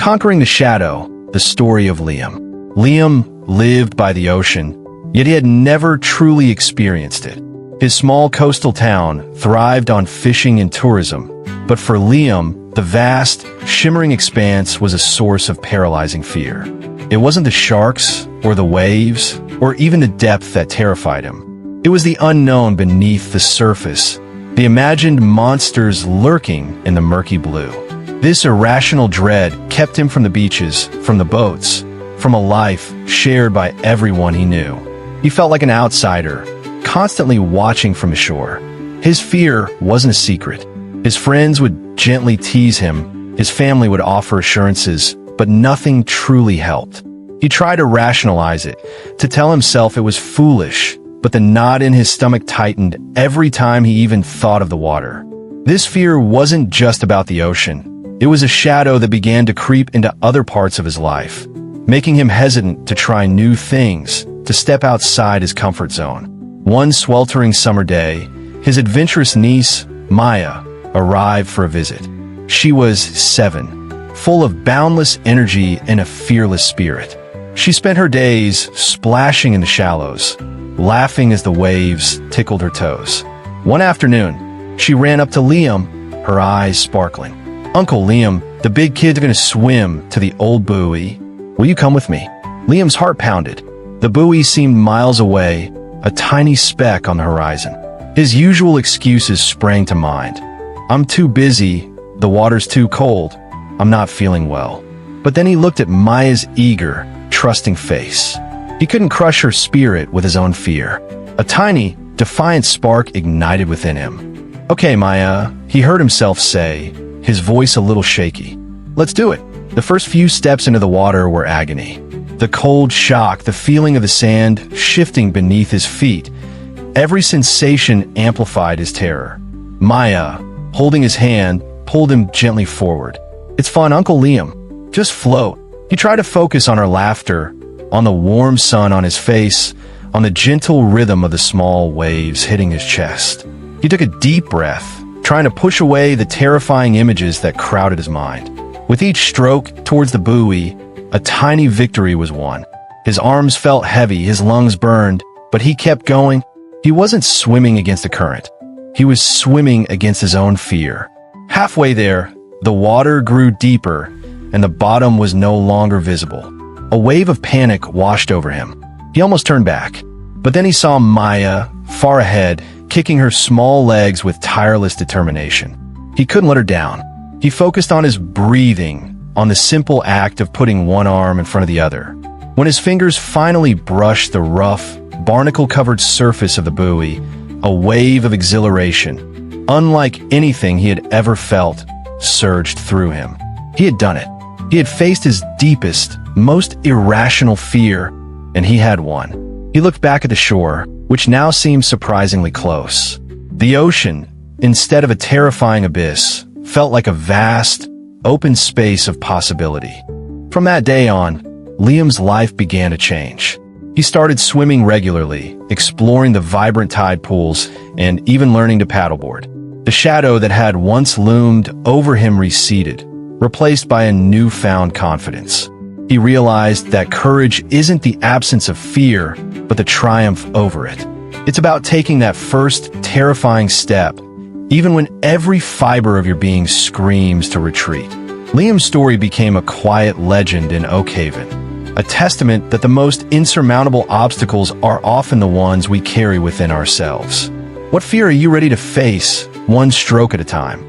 Conquering the Shadow, the story of Liam. Liam lived by the ocean, yet he had never truly experienced it. His small coastal town thrived on fishing and tourism, but for Liam, the vast, shimmering expanse was a source of paralyzing fear. It wasn't the sharks, or the waves, or even the depth that terrified him. It was the unknown beneath the surface, the imagined monsters lurking in the murky blue. This irrational dread kept him from the beaches, from the boats, from a life shared by everyone he knew. He felt like an outsider, constantly watching from the shore. His fear wasn't a secret. His friends would gently tease him, his family would offer assurances, but nothing truly helped. He tried to rationalize it, to tell himself it was foolish, but the knot in his stomach tightened every time he even thought of the water. This fear wasn't just about the ocean. It was a shadow that began to creep into other parts of his life, making him hesitant to try new things, to step outside his comfort zone. One sweltering summer day, his adventurous niece, Maya, arrived for a visit. She was 7, full of boundless energy and a fearless spirit. She spent her days splashing in the shallows, laughing as the waves tickled her toes. One afternoon, she ran up to Liam, her eyes sparkling. "Uncle Liam, the big kids are going to swim to the old buoy. Will you come with me?" Liam's heart pounded. The buoy seemed miles away, a tiny speck on the horizon. His usual excuses sprang to mind. "I'm too busy, the water's too cold, I'm not feeling well." But then he looked at Maya's eager, trusting face. He couldn't crush her spirit with his own fear. A tiny, defiant spark ignited within him. "Okay, Maya," he heard himself say, his voice a little shaky. "Let's do it." The first few steps into the water were agony. The cold shock, the feeling of the sand shifting beneath his feet, every sensation amplified his terror. Maya, holding his hand, pulled him gently forward. "It's fun, Uncle Liam. Just float." He tried to focus on her laughter, on the warm sun on his face, on the gentle rhythm of the small waves hitting his chest. He took a deep breath, trying to push away the terrifying images that crowded his mind. With each stroke towards the buoy, a tiny victory was won. His arms felt heavy, his lungs burned, but he kept going. He wasn't swimming against the current. He was swimming against his own fear. Halfway there, the water grew deeper, and the bottom was no longer visible. A wave of panic washed over him. He almost turned back, but then he saw Maya, far ahead, kicking her small legs with tireless determination. He couldn't let her down. He focused on his breathing, on the simple act of putting one arm in front of the other. When his fingers finally brushed the rough, barnacle-covered surface of the buoy, a wave of exhilaration, unlike anything he had ever felt, surged through him. He had done it. He had faced his deepest, most irrational fear, and he had won. He looked back at the shore, which now seemed surprisingly close. The ocean, instead of a terrifying abyss, felt like a vast, open space of possibility. From that day on, Liam's life began to change. He started swimming regularly, exploring the vibrant tide pools, and even learning to paddleboard. The shadow that had once loomed over him receded, replaced by a newfound confidence. He realized that courage isn't the absence of fear, but the triumph over it. It's about taking that first terrifying step, even when every fiber of your being screams to retreat. Liam's story became a quiet legend in Oak Haven, a testament that the most insurmountable obstacles are often the ones we carry within ourselves. What fear are you ready to face, one stroke at a time?